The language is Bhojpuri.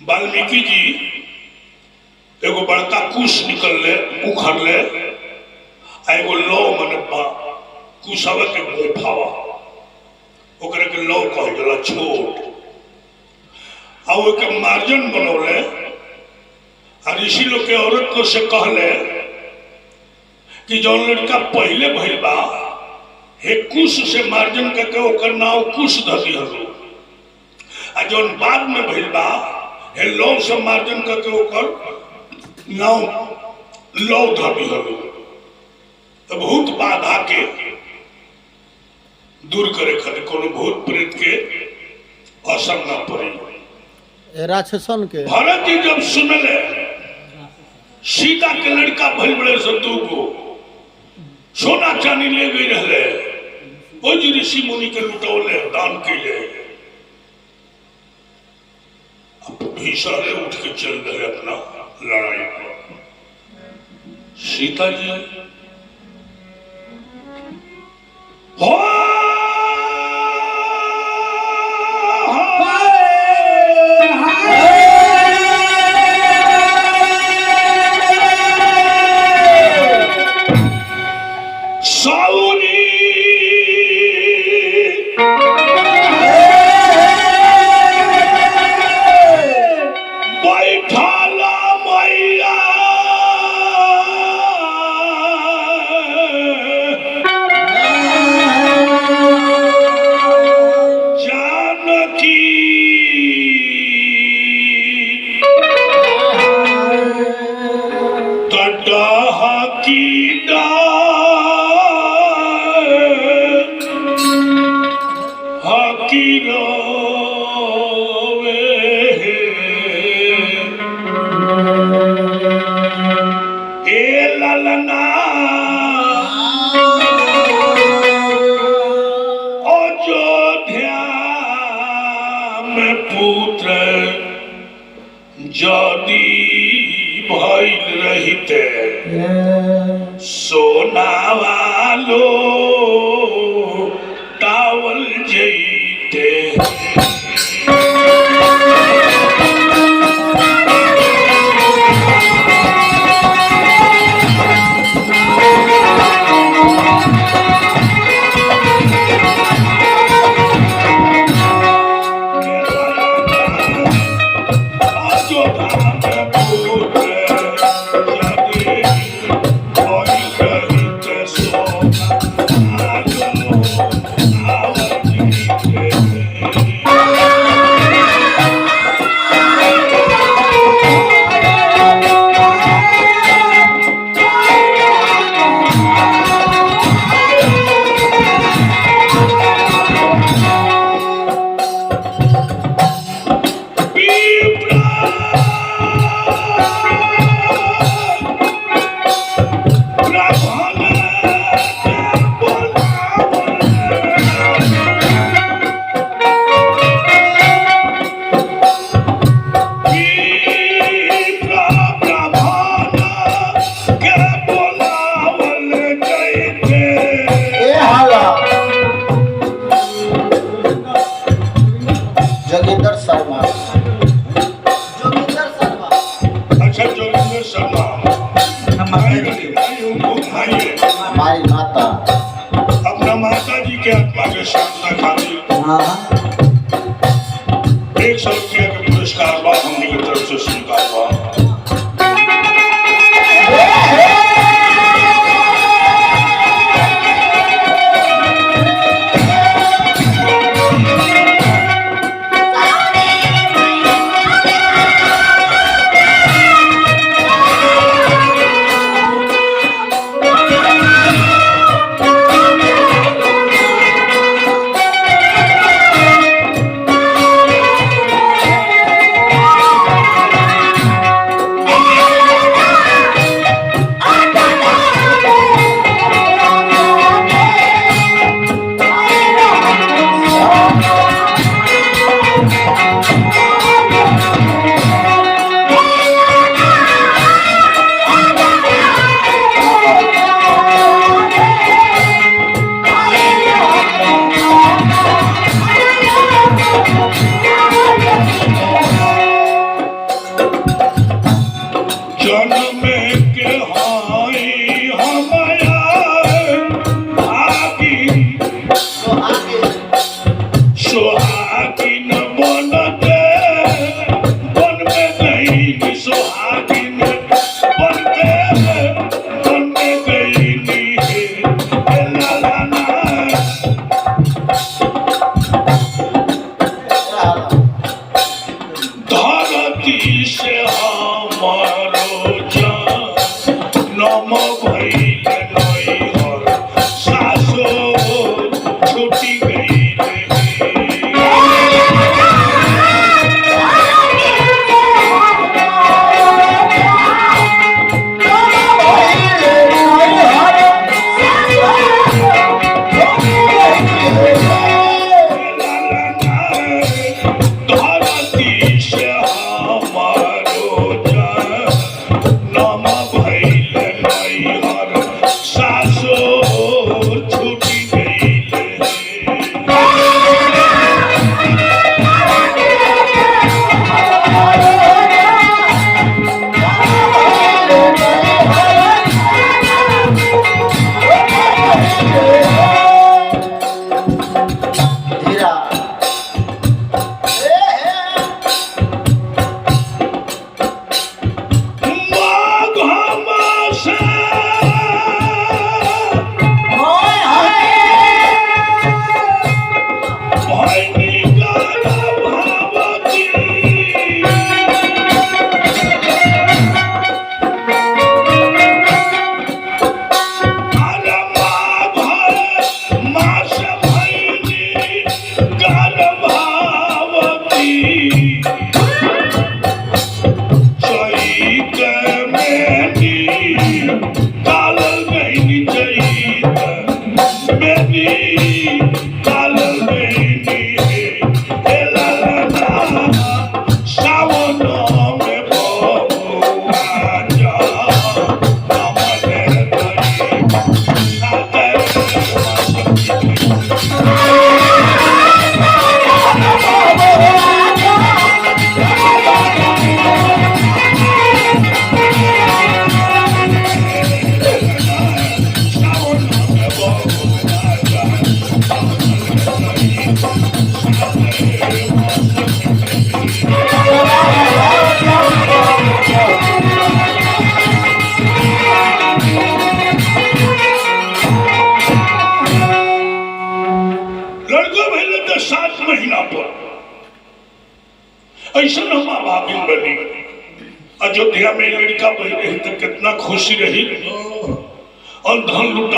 वाल्मीकि जी एगो बड़का कुश निकलले उखड़ले एगो लौ मने कुशवे के गोफावा ओकरे के लौ कह जाला छोट आ ओके मार्जन बनौले आ ऋषि लोग के औरत को से कहले कि जौन लड़का पहले भइल बा हे कुश से मार्जन करके ओकर नाव कुश ध दिहलो आ जौन बाद में भइल बा हे लौ से मार्जन करके ओकर नाव लौ ध दिहलो। तो भूत बाधा के दूर करे खातिर कोनो भूत प्रेत के असर न पड़ी। राक्षसन के भरत जी जब सुनले सीता के लड़का भइल बड़े शत्रु को सोना चांदी ले गई रहले ओ जी ऋषि मुनि के लुटौले दान के ले अब भीषण उठ के चल रहे अपना लड़ाई पर। सीता जी हो पर ऐसा हम भाभी बनी अयोध्या में लड़का बनी तो कितना खुशी रही और धन लुटा